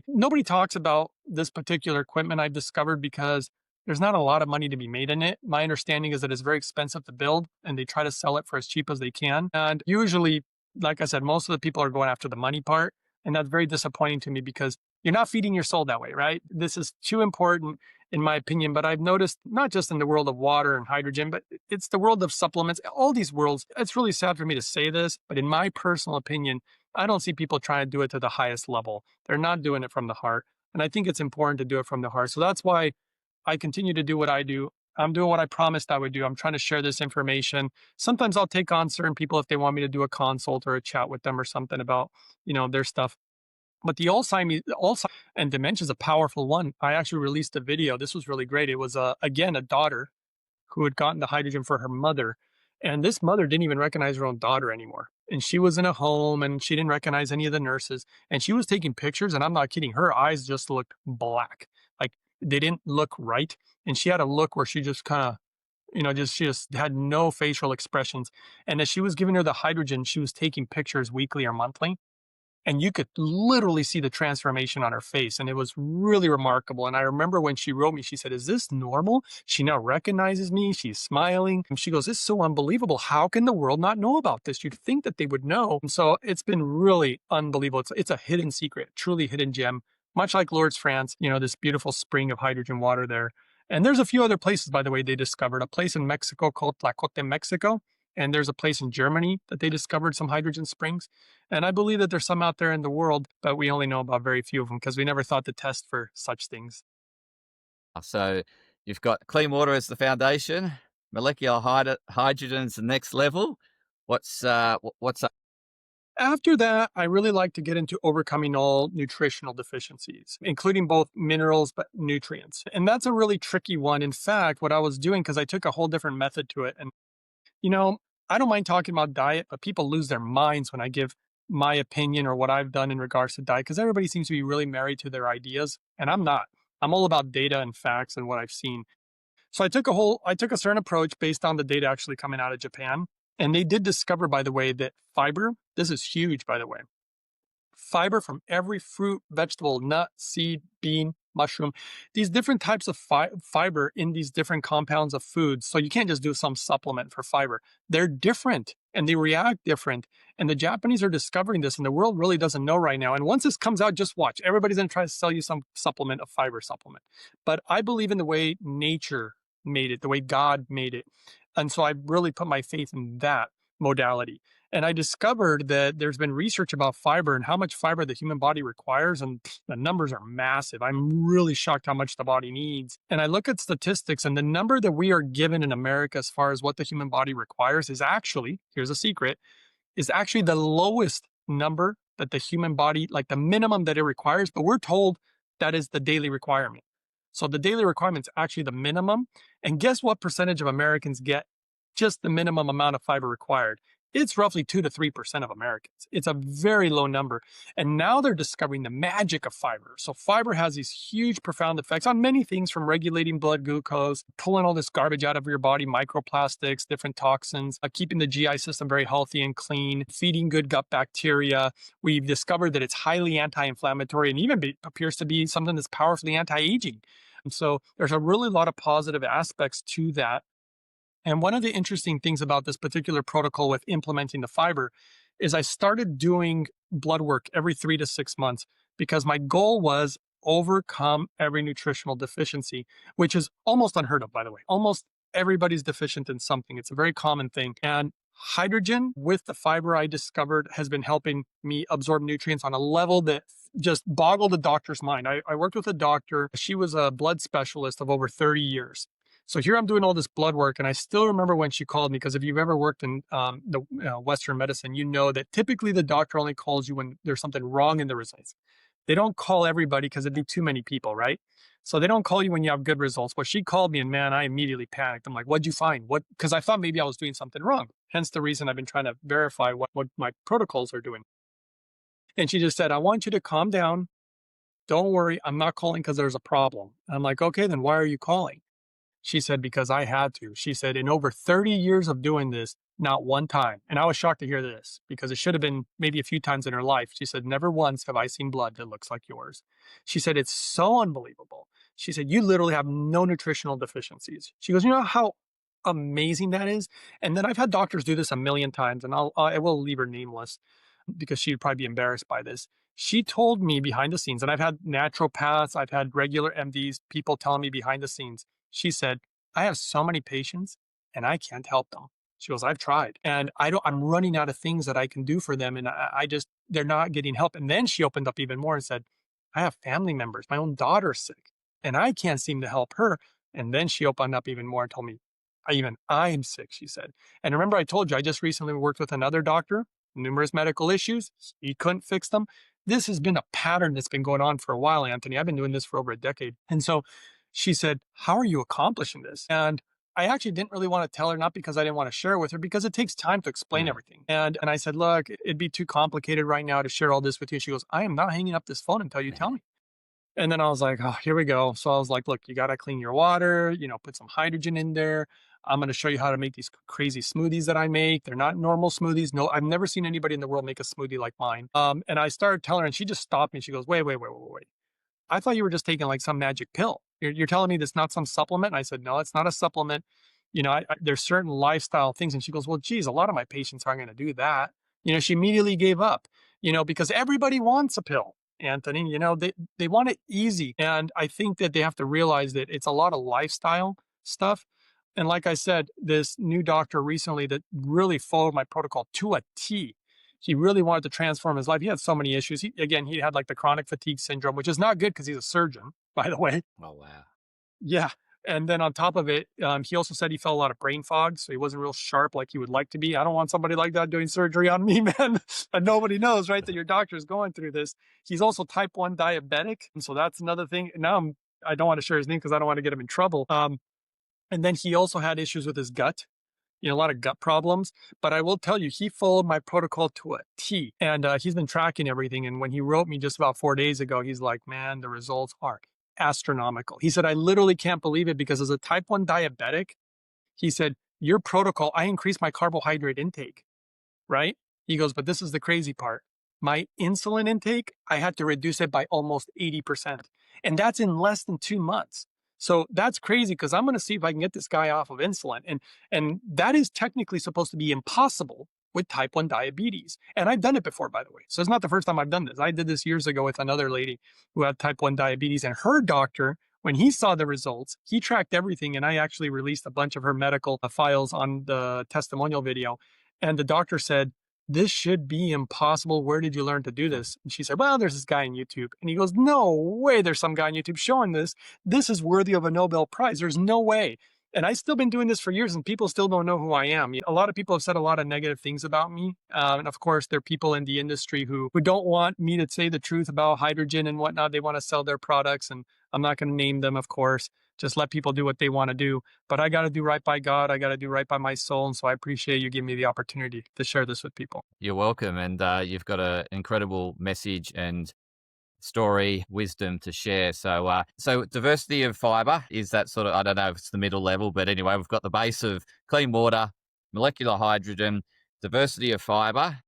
nobody talks about this particular equipment I've discovered because there's not a lot of money to be made in it. My understanding is that it's very expensive to build and they try to sell it for as cheap as they can. And usually, like I said, most of the people are going after the money part. And that's very disappointing to me because you're not feeding your soul that way, right? This is too important in my opinion, but I've noticed not just in the world of water and hydrogen, but it's the world of supplements, all these worlds. It's really sad for me to say this, but in my personal opinion, I don't see people trying to do it to the highest level. They're not doing it from the heart. And I think it's important to do it from the heart. So that's why I continue to do what I do. I'm doing what I promised I would do. I'm trying to share this information. Sometimes I'll take on certain people if they want me to do a consult or a chat with them or something about, their stuff. But the Alzheimer's and dementia is a powerful one. I actually released a video. This was really great. It was, again, a daughter who had gotten the hydrogen for her mother. And this mother didn't even recognize her own daughter anymore. And she was in a home and she didn't recognize any of the nurses. And she was taking pictures. And I'm not kidding. Her eyes just looked black. Like they didn't look right. And she had a look where she just kind of, she just had no facial expressions. And as she was giving her the hydrogen, she was taking pictures weekly or monthly. And you could literally see the transformation on her face. And it was really remarkable. And I remember when she wrote me, she said, "Is this normal?" She now recognizes me. She's smiling. And she goes, "This is so unbelievable. How can the world not know about this?" You'd think that they would know. And so it's been really unbelievable. It's a hidden secret, truly hidden gem, much like Lourdes, France, this beautiful spring of hydrogen water there. And there's a few other places, by the way, they discovered a place in Mexico called Tlacote, Mexico. And there's a place in Germany that they discovered some hydrogen springs. And I believe that there's some out there in the world, but we only know about very few of them because we never thought to test for such things. So you've got clean water as the foundation, molecular hydrogen's the next level. What's After that, I really like to get into overcoming all nutritional deficiencies, including both minerals, but nutrients. And that's a really tricky one. In fact, what I was doing, because I took a whole different method to it. And I don't mind talking about diet, but people lose their minds when I give my opinion or what I've done in regards to diet because everybody seems to be really married to their ideas, and I'm not. I'm all about data and facts and what I've seen. So I took a certain approach based on the data actually coming out of Japan. And they did discover, by the way, that fiber, this is huge, by the way, fiber from every fruit, vegetable, nut, seed, bean, mushroom, these different types of fiber in these different compounds of foods. So you can't just do some supplement for fiber. They're different and they react different. And the Japanese are discovering this, and the world really doesn't know right now. And once this comes out, just watch. Everybody's going to try to sell you some supplement, a fiber supplement. But I believe in the way nature made it, the way God made it. And so I really put my faith in that modality. And I discovered that there's been research about fiber and how much fiber the human body requires, and the numbers are massive. I'm really shocked how much the body needs. And I look at statistics, and the number that we are given in America as far as what the human body requires is actually, here's a secret, is actually the lowest number that the human body, like the minimum that it requires, but we're told that is the daily requirement. So the daily requirement is actually the minimum. And guess what percentage of Americans get just the minimum amount of fiber required? It's roughly 2 to 3% of Americans. It's a very low number. And now they're discovering the magic of fiber. So fiber has these huge, profound effects on many things, from regulating blood glucose, pulling all this garbage out of your body, microplastics, different toxins, keeping the GI system very healthy and clean, feeding good gut bacteria. We've discovered that it's highly anti-inflammatory and even appears to be something that's powerfully anti-aging. And so there's a really lot of positive aspects to that. And one of the interesting things about this particular protocol with implementing the fiber is I started doing blood work every 3 to 6 months because my goal was overcome every nutritional deficiency, which is almost unheard of, by the way. Almost everybody's deficient in something. It's a very common thing. And hydrogen with the fiber I discovered has been helping me absorb nutrients on a level that just boggled the doctor's mind. I worked with a doctor. She was a blood specialist of over 30 years. So here I'm doing all this blood work, and I still remember when she called me, because if you've ever worked in the Western medicine, you know that typically the doctor only calls you when there's something wrong in the results. They don't call everybody because it'd be too many people, right? So they don't call you when you have good results. But she called me, and man, I immediately panicked. I'm like, what'd you find? What? Because I thought maybe I was doing something wrong. Hence the reason I've been trying to verify what my protocols are doing. And she just said, I want you to calm down. Don't worry. I'm not calling because there's a problem. I'm like, okay, then why are you calling? She said, because I had to. She said, in over 30 years of doing this, not one time. And I was shocked to hear this because it should have been maybe a few times in her life. She said, never once have I seen blood that looks like yours. She said, it's so unbelievable. She said, you literally have no nutritional deficiencies. She goes, you know how amazing that is? And then I've had doctors do this a million times, and I will leave her nameless because she'd probably be embarrassed by this. She told me behind the scenes, and I've had naturopaths, I've had regular MDs, people telling me behind the scenes. She said, I have so many patients and I can't help them. She goes, I've tried and I'm running out of things that I can do for them. And they're not getting help. And then she opened up even more and said, I have family members. My own daughter's sick and I can't seem to help her. And then she opened up even more and told me, I'm sick, she said. And remember, I told you, I just recently worked with another doctor, numerous medical issues. He couldn't fix them. This has been a pattern that's been going on for a while, Anthony. I've been doing this for over a decade. And so she said, how are you accomplishing this? And I actually didn't really want to tell her, not because I didn't want to share with her, because it takes time to explain everything. And I said, look, it'd be too complicated right now to share all this with you. She goes, I am not hanging up this phone until you tell me. And then I was like, oh, here we go. So I was like, look, you got to clean your water, put some hydrogen in there. I'm going to show you how to make these crazy smoothies that I make. They're not normal smoothies. No, I've never seen anybody in the world make a smoothie like mine. And I started telling her, and she just stopped me. She goes, wait. I thought you were just taking like some magic pill. You're telling me that's not some supplement? And I said, no, it's not a supplement. There's certain lifestyle things. And she goes, well, geez, a lot of my patients aren't going to do that. She immediately gave up, because everybody wants a pill, Anthony. They want it easy. And I think that they have to realize that it's a lot of lifestyle stuff. And like I said, this new doctor recently that really followed my protocol to a T. He really wanted to transform his life. He had so many issues. He had like the chronic fatigue syndrome, which is not good because he's a surgeon, by the way. Oh, wow. Yeah. And then on top of it, he also said he felt a lot of brain fog. So he wasn't real sharp like he would like to be. I don't want somebody like that doing surgery on me, man. And nobody knows, right, that your doctor is going through this. He's also type 1 diabetic. And so that's another thing. Now I don't want to share his name because I don't want to get him in trouble. And then he also had issues with his gut. a lot of gut problems. But I will tell you, he followed my protocol to a T, and he's been tracking everything. And when he wrote me just about 4 days ago, he's like, man, the results are astronomical. He said, I literally can't believe it because as a type 1 diabetic, he said, your protocol, I increased my carbohydrate intake, right? He goes, but this is the crazy part. My insulin intake, I had to reduce it by almost 80%. And that's in less than 2 months. So that's crazy because I'm going to see if I can get this guy off of insulin. And that is technically supposed to be impossible with type 1 diabetes. And I've done it before, by the way. So it's not the first time I've done this. I did this years ago with another lady who had type 1 diabetes, and her doctor, when he saw the results, he tracked everything. And I actually released a bunch of her medical files on the testimonial video. And the doctor said, this should be impossible. Where did you learn to do this? And she said, well, there's this guy on YouTube. And he goes, no way there's some guy on YouTube showing this. This is worthy of a Nobel Prize. There's no way. And I've still been doing this for years and people still don't know who I am. A lot of people have said a lot of negative things about me. And of course, there are people in the industry who don't want me to say the truth about hydrogen and whatnot. They want to sell their products, and I'm not going to name them, of course. Just let people do what they want to do. But I got to do right by God. I got to do right by my soul. And so I appreciate you giving me the opportunity to share this with people. You're welcome. And you've got an incredible message and story, wisdom to share. So diversity of fiber is that sort of, I don't know if it's the middle level, but anyway, we've got the base of clean water, molecular hydrogen, diversity of fiber.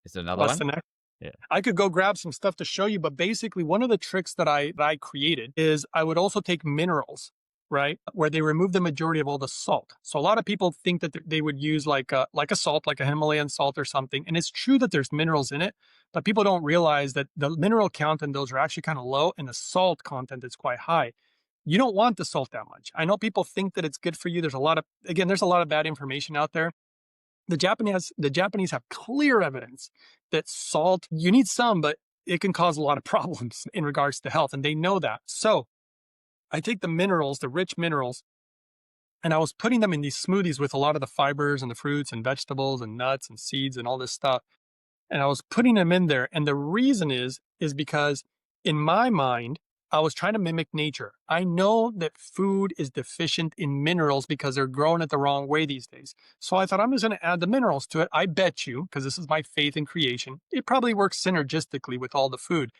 Is there another What's one? the next? Yeah. I could go grab some stuff to show you, but basically one of the tricks that I created is I would also take minerals, right? Where they remove the majority of all the salt. So a lot of people think that they would use like a salt, like a Himalayan salt or something. And it's true that there's minerals in it, but people don't realize that the mineral count in those are actually kind of low and the salt content is quite high. You don't want the salt that much. I know people think that it's good for you. There's a lot of bad information out there. The Japanese have clear evidence that salt, you need some, but it can cause a lot of problems in regards to health. And they know that. So I take the minerals, the rich minerals, and I was putting them in these smoothies with a lot of the fibers and the fruits and vegetables and nuts and seeds and all this stuff. And I was putting them in there. And the reason is because in my mind, I was trying to mimic nature. I know that food is deficient in minerals because they're grown it the wrong way these days. So I thought I'm just going to add the minerals to it. I bet you, because this is my faith in creation, it probably works synergistically with all the food.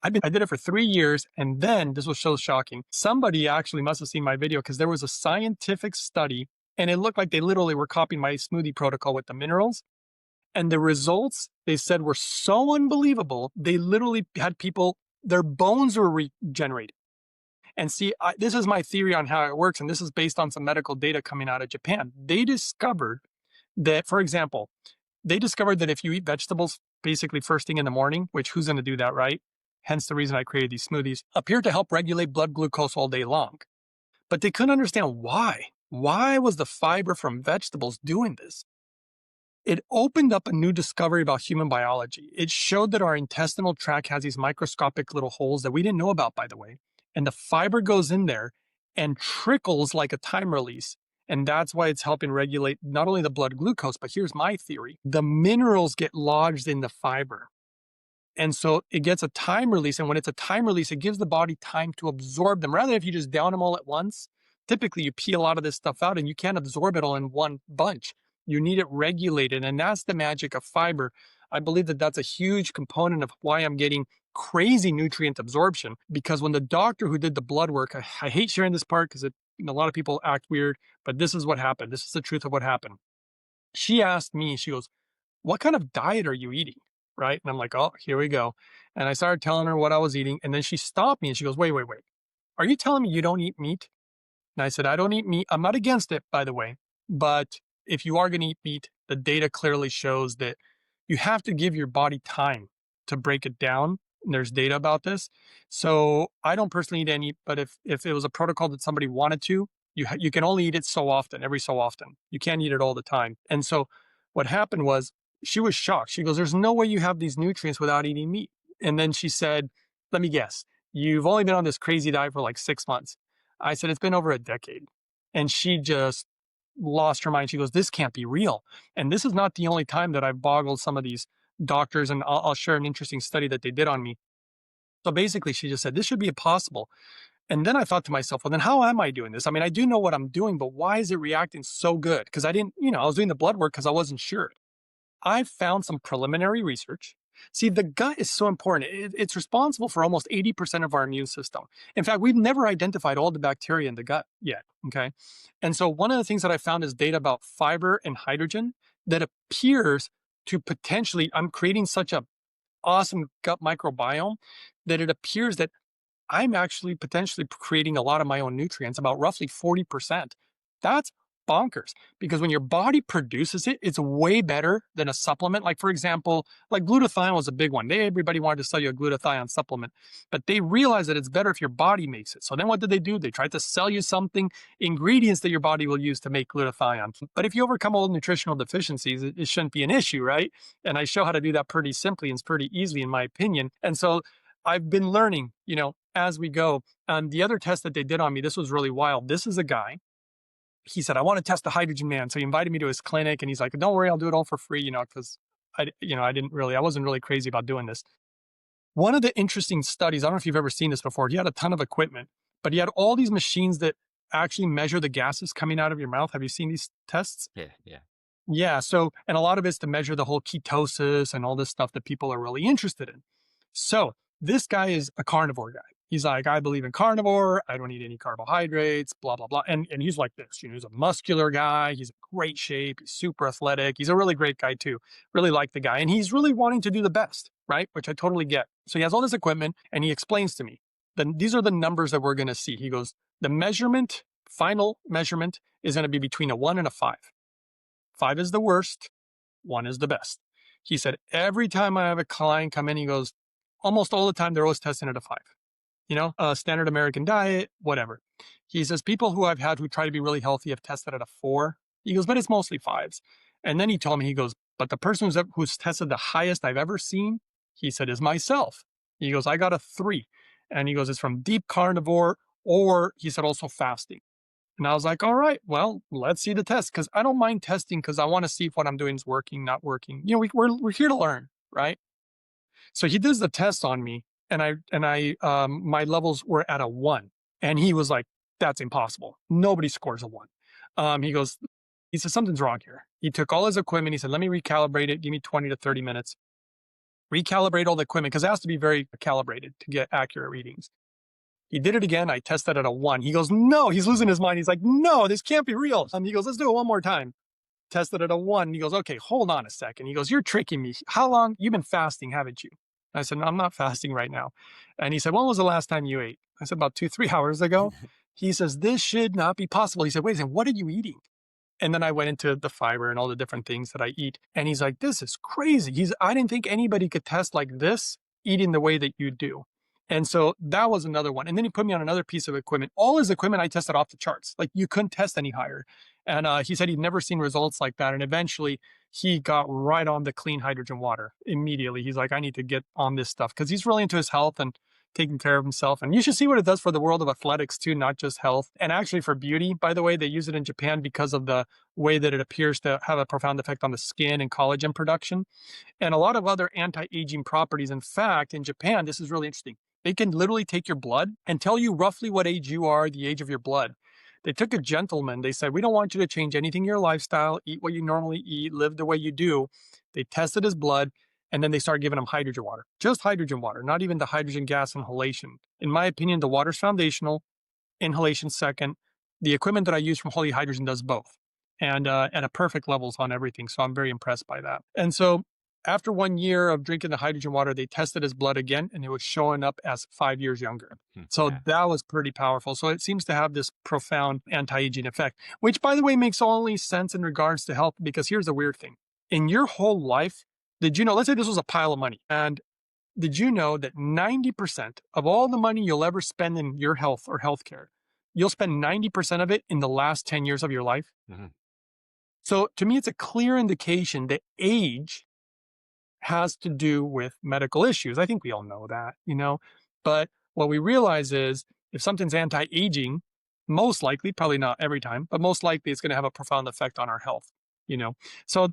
I did it for 3 years. And then this was so shocking. Somebody actually must have seen my video because there was a scientific study and it looked like they literally were copying my smoothie protocol with the minerals. And the results, they said, were so unbelievable. They literally had people, their bones were regenerated. And see, this is my theory on how it works. And this is based on some medical data coming out of Japan. They discovered that, for example, if you eat vegetables basically first thing in the morning, which who's going to do that, right? Hence the reason I created these smoothies, appear to help regulate blood glucose all day long. But they couldn't understand why. Why was the fiber from vegetables doing this? It opened up a new discovery about human biology. It showed that our intestinal tract has these microscopic little holes that we didn't know about, by the way. And the fiber goes in there and trickles like a time release. And that's why it's helping regulate not only the blood glucose, but here's my theory. The minerals get lodged in the fiber. And so it gets a time release. And when it's a time release, it gives the body time to absorb them. Rather than if you just down them all at once, typically you pee a lot of this stuff out and you can't absorb it all in one bunch. You need it regulated. And that's the magic of fiber. I believe that that's a huge component of why I'm getting crazy nutrient absorption. Because when the doctor who did the blood work, I hate sharing this part because a lot of people act weird, but this is what happened. This is the truth of what happened. She asked me, she goes, what kind of diet are you eating? Right? And I'm like, oh, here we go. And I started telling her what I was eating. And then she stopped me and she goes, wait. Are you telling me you don't eat meat? And I said, I don't eat meat. I'm not against it, by the way. But if you are going to eat meat, the data clearly shows that you have to give your body time to break it down. And there's data about this. So I don't personally eat any, but if it was a protocol that somebody wanted to, you can only eat it so often, every so often. You can't eat it all the time. And so what happened was she was shocked. She goes, there's no way you have these nutrients without eating meat. And then she said, let me guess, you've only been on this crazy diet for like 6 months. I said, it's been over a decade. And she just lost her mind. She goes, this can't be real. And this is not the only time that I've boggled some of these doctors. And I'll share an interesting study that they did on me. So basically, she just said, this should be impossible. And then I thought to myself, well, then how am I doing this? I mean, I do know what I'm doing, but why is it reacting so good? Because I didn't, I was doing the blood work because I wasn't sure. I found some preliminary research. See, the gut is so important. It's responsible for almost 80% of our immune system. In fact, we've never identified all the bacteria in the gut yet. Okay. And so, one of the things that I found is data about fiber and hydrogen that appears to potentially, I'm creating such a awesome gut microbiome that it appears that I'm actually potentially creating a lot of my own nutrients, about roughly 40%. That's bonkers because when your body produces it, it's way better than a supplement. Like, for example, like glutathione was a big one. Everybody wanted to sell you a glutathione supplement, but they realized that it's better if your body makes it. So then what did they do? They tried to sell you something, ingredients that your body will use to make glutathione. But if you overcome all the nutritional deficiencies, it shouldn't be an issue, right? And I show how to do that pretty simply and it's pretty easily, in my opinion. And so I've been learning, as we go. The other test that they did on me, this was really wild. This is a guy. He said, I want to test the hydrogen man. So he invited me to his clinic and he's like, don't worry, I'll do it all for free, because I wasn't really crazy about doing this. One of the interesting studies, I don't know if you've ever seen this before, he had a ton of equipment, but he had all these machines that actually measure the gases coming out of your mouth. Have you seen these tests? Yeah. Yeah. So, and a lot of it's to measure the whole ketosis and all this stuff that people are really interested in. So this guy is a carnivore guy. He's like, I believe in carnivore. I don't eat any carbohydrates, blah, blah, blah. And he's like this, he's a muscular guy. He's in great shape. He's super athletic. He's a really great guy too. Really like the guy. And he's really wanting to do the best, right? Which I totally get. So he has all this equipment and he explains to me, then these are the numbers that we're going to see. He goes, the final measurement is going to be between a 1 and a 5. 5 is the worst. 1 is the best. He said, every time I have a client come in, he goes, almost all the time, they're always testing at a 5. Standard American diet, whatever. He says, people who I've had who try to be really healthy have tested at a 4. He goes, but it's mostly 5s. And then he told me, he goes, but the person who's tested the highest I've ever seen, he said, is myself. He goes, I got a 3. And he goes, it's from deep carnivore, or he said also fasting. And I was like, all right, well, let's see the test. Because I don't mind testing because I want to see if what I'm doing is working, not working. We're here to learn, right? So he does the test on me, and I my levels were at a 1, and he was like, "That's impossible. Nobody scores a 1." He said something's wrong here. He took all his equipment. He said, "Let me recalibrate it. Give me 20 to 30 minutes. Recalibrate all the equipment because it has to be very calibrated to get accurate readings." He did it again. I tested at a 1. He goes, "No." He's losing his mind. He's like, "No, this can't be real." He goes, "Let's do it one more time." Tested at a 1. He goes, "Okay, hold on a second." He goes, "You're tricking me. How long? You've been fasting, haven't you?" I said, "No, I'm not fasting right now." And he said, "When was the last time you ate?" I said, "About 2-3 hours ago." He says, "This should not be possible." He said, "Wait a second, what are you eating?" And then I went into the fiber and all the different things that I eat. And he's like, "This is crazy." I didn't think anybody could test like this eating the way that you do. And so that was another one. And then he put me on another piece of equipment. All his equipment I tested off the charts. Like you couldn't test any higher. And he said he'd never seen results like that. And eventually he got right on the clean hydrogen water immediately. He's like, I need to get on this stuff because he's really into his health and taking care of himself. And you should see what it does for the world of athletics too, not just health. And actually for beauty, by the way, they use it in Japan because of the way that it appears to have a profound effect on the skin and collagen production. And a lot of other anti-aging properties. In fact, in Japan, this is really interesting. They can literally take your blood and tell you roughly what age you are, the age of your blood. They took a gentleman. They said, we don't want you to change anything in your lifestyle, eat what you normally eat, live the way you do. They tested his blood, and then they started giving him hydrogen water. Just hydrogen water, not even the hydrogen gas inhalation. In my opinion, the water's foundational, inhalation second. The equipment that I use from Holy Hydrogen does both, and at a perfect levels on everything. So I'm very impressed by that. And so after 1 year of drinking the hydrogen water, they tested his blood again, and it was showing up as 5 years younger. So that was pretty powerful. So it seems to have this profound anti-aging effect, which, by the way, makes only sense in regards to health, because here's the weird thing. In your whole life, did you know, let's say this was a pile of money, and did you know that 90% of all the money you'll ever spend in your health or healthcare, you'll spend 90% of it in the last 10 years of your life? Mm-hmm. So to me, it's a clear indication that age has to do with medical issues. I think we all know that, but what we realize is if something's anti-aging, most likely, probably not every time, but most likely it's going to have a profound effect on our health, So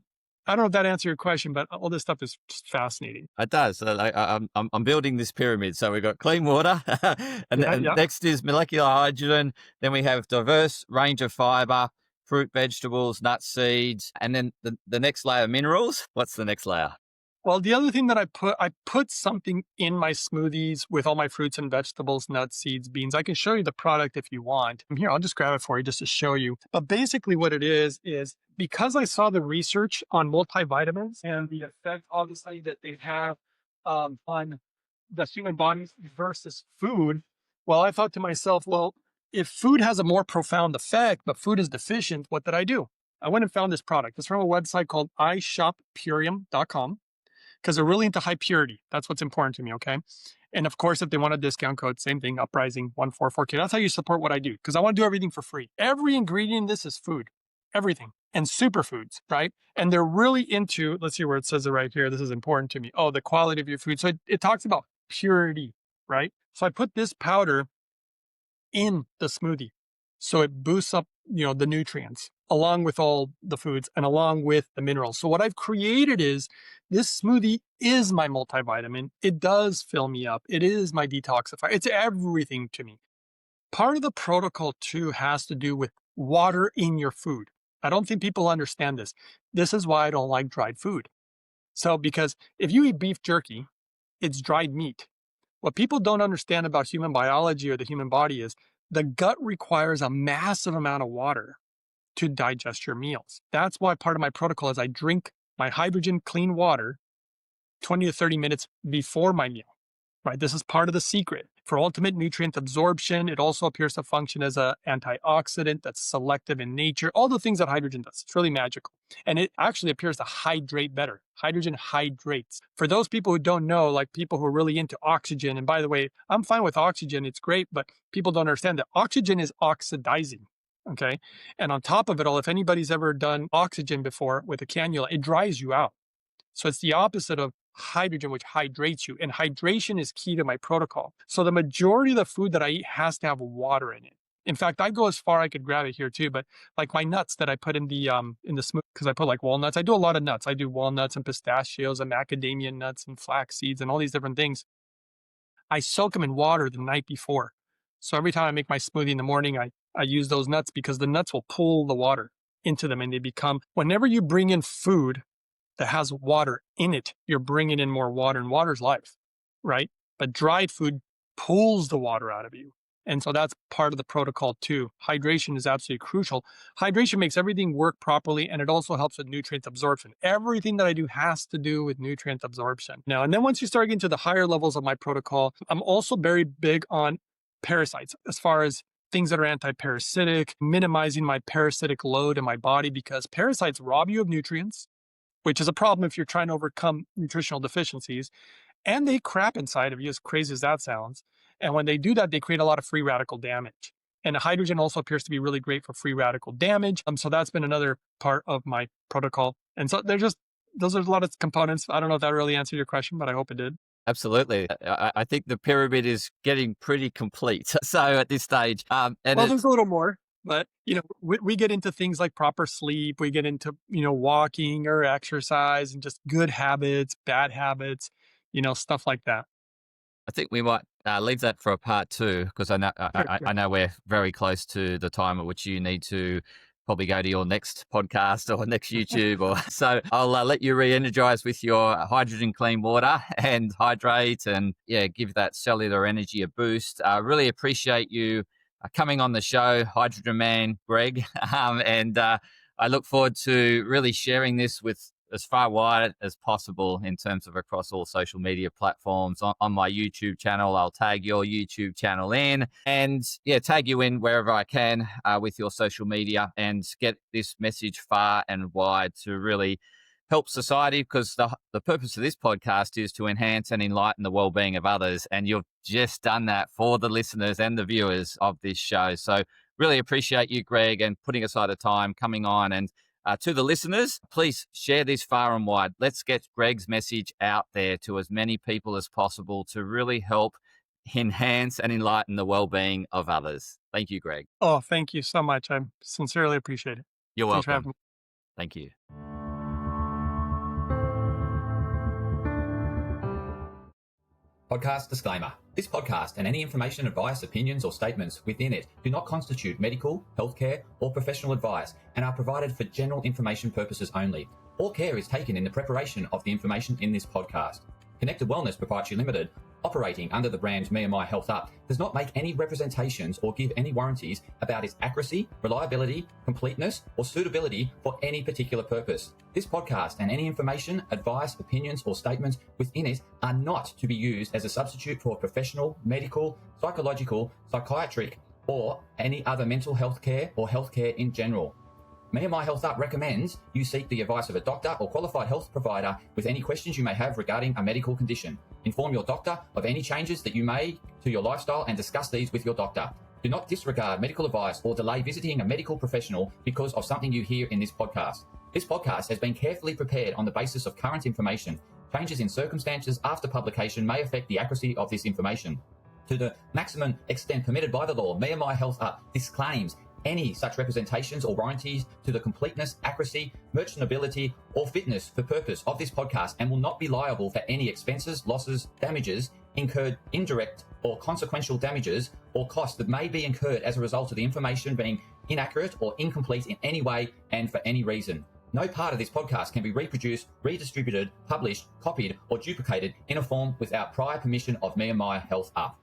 I don't know if that answered your question, but all this stuff is just fascinating. It does. I'm building this pyramid. So we've got clean water, Yeah, and yeah. next is molecular hydrogen. Then we have diverse range of fiber, fruit, vegetables, nuts, seeds, and then the next layer, minerals. What's the next layer? Well, the other thing that I put something in my smoothies with all my fruits and vegetables, nuts, seeds, beans. I can show you the product if you want. Here, I'll just grab it for you just to show you. But basically what it is because I saw the research on multivitamins and the effect, obviously, that they have on the human body versus food. Well, I thought to myself, well, if food has a more profound effect, but food is deficient, what did I do? I went and found this product. It's from a website called ishoppurium.com because they're really into high purity. That's what's important to me, okay? And of course, if they want a discount code, same thing, Uprising 144K. That's how you support what I do because I want to do everything for free. Every ingredient in this is food, everything, and superfoods, right? And they're really into, let's see where it says it right here. This is important to me. Oh, the quality of your food. So it talks about purity, right? So I put this powder in the smoothie. So it boosts up, the nutrients along with all the foods and along with the minerals. So what I've created is this smoothie is my multivitamin. It does fill me up. It is my detoxifier. It's everything to me. Part of the protocol too has to do with water in your food. I don't think people understand this. This is why I don't like dried food. So because if you eat beef jerky, it's dried meat. What people don't understand about human biology or the human body is the gut requires a massive amount of water to digest your meals. That's why part of my protocol is I drink my hydrogen clean water 20 to 30 minutes before my meal, right? This is part of the secret. For ultimate nutrient absorption, it also appears to function as an antioxidant that's selective in nature, all the things that hydrogen does. It's really magical. And it actually appears to hydrate better. Hydrogen hydrates. For those people who don't know, like people who are really into oxygen, and by the way, I'm fine with oxygen, it's great, but people don't understand that oxygen is oxidizing. Okay. And on top of it all, if anybody's ever done oxygen before with a cannula, it dries you out. So it's the opposite of hydrogen, which hydrates you. And hydration is key to my protocol. So the majority of the food that I eat has to have water in it. In fact, I go as far, I could grab it here too, but like my nuts that I put in the smoothie, because I put like walnuts. I do a lot of nuts. I do walnuts and pistachios and macadamia nuts and flax seeds and all these different things. I soak them in water the night before. So every time I make my smoothie in the morning, I use those nuts because the nuts will pull the water into them and they become, whenever you bring in food that has water in it, you're bringing in more water, and water's life, right? But dried food pulls the water out of you. And so that's part of the protocol too. Hydration is absolutely crucial. Hydration makes everything work properly, and it also helps with nutrient absorption. Everything that I do has to do with nutrient absorption. Now, and then once you start getting to the higher levels of my protocol, I'm also very big on parasites as far as things that are anti-parasitic, minimizing my parasitic load in my body because parasites rob you of nutrients, which is a problem if you're trying to overcome nutritional deficiencies. And they crap inside of you, as crazy as that sounds. And when they do that, they create a lot of free radical damage. And hydrogen also appears to be really great for free radical damage. So that's been another part of my protocol. And so those are a lot of components. I don't know if that really answered your question, but I hope it did. Absolutely. I think the pyramid is getting pretty complete. So at this stage, well, there's a little more, but we get into things like proper sleep. We get into, walking or exercise and just good habits, bad habits, stuff like that. I think we might leave that for a part 2 because I know I know we're very close to the time at which you need to probably go to your next podcast or next YouTube. So I'll let you re-energize with your hydrogen clean water and hydrate and give that cellular energy a boost. I really appreciate you coming on the show, Hydrogen Man, Greg. And I look forward to really sharing this with as far wide as possible in terms of across all social media platforms. On my YouTube channel, I'll tag your YouTube channel in and tag you in wherever I can with your social media and get this message far and wide to really help society, because the purpose of this podcast is to enhance and enlighten the well-being of others. And you've just done that for the listeners and the viewers of this show. So really appreciate you, Greg, and putting aside a time coming on. And to the listeners, please share this far and wide. Let's get Greg's message out there to as many people as possible to really help enhance and enlighten the well-being of others. Thank you, Greg. Oh, thank you so much. I sincerely appreciate it. You're Thanks for welcome. having me. Thank you. Podcast disclaimer. This podcast and any information, advice, opinions, or statements within it do not constitute medical, healthcare, or professional advice and are provided for general information purposes only. All care is taken in the preparation of the information in this podcast. Connected Wellness Proprietary Limited, operating under the brand me&my Health Up, does not make any representations or give any warranties about its accuracy, reliability, completeness, or suitability for any particular purpose. This podcast and any information, advice, opinions, or statements within it are not to be used as a substitute for professional, medical, psychological, psychiatric, or any other mental health care or healthcare in general. me&my Health Up recommends you seek the advice of a doctor or qualified health provider with any questions you may have regarding a medical condition. Inform your doctor of any changes that you may to your lifestyle and discuss these with your doctor. Do not disregard medical advice or delay visiting a medical professional because of something you hear in this podcast. This podcast has been carefully prepared on the basis of current information. Changes in circumstances after publication may affect the accuracy of this information. To the maximum extent permitted by the law, me&my Health Up disclaims any such representations or warranties to the completeness, accuracy, merchantability, or fitness for purpose of this podcast and will not be liable for any expenses, losses, damages incurred, indirect or consequential damages or costs that may be incurred as a result of the information being inaccurate or incomplete in any way and for any reason. No part of this podcast can be reproduced, redistributed, published, copied, or duplicated in a form without prior permission of me&my Health Up.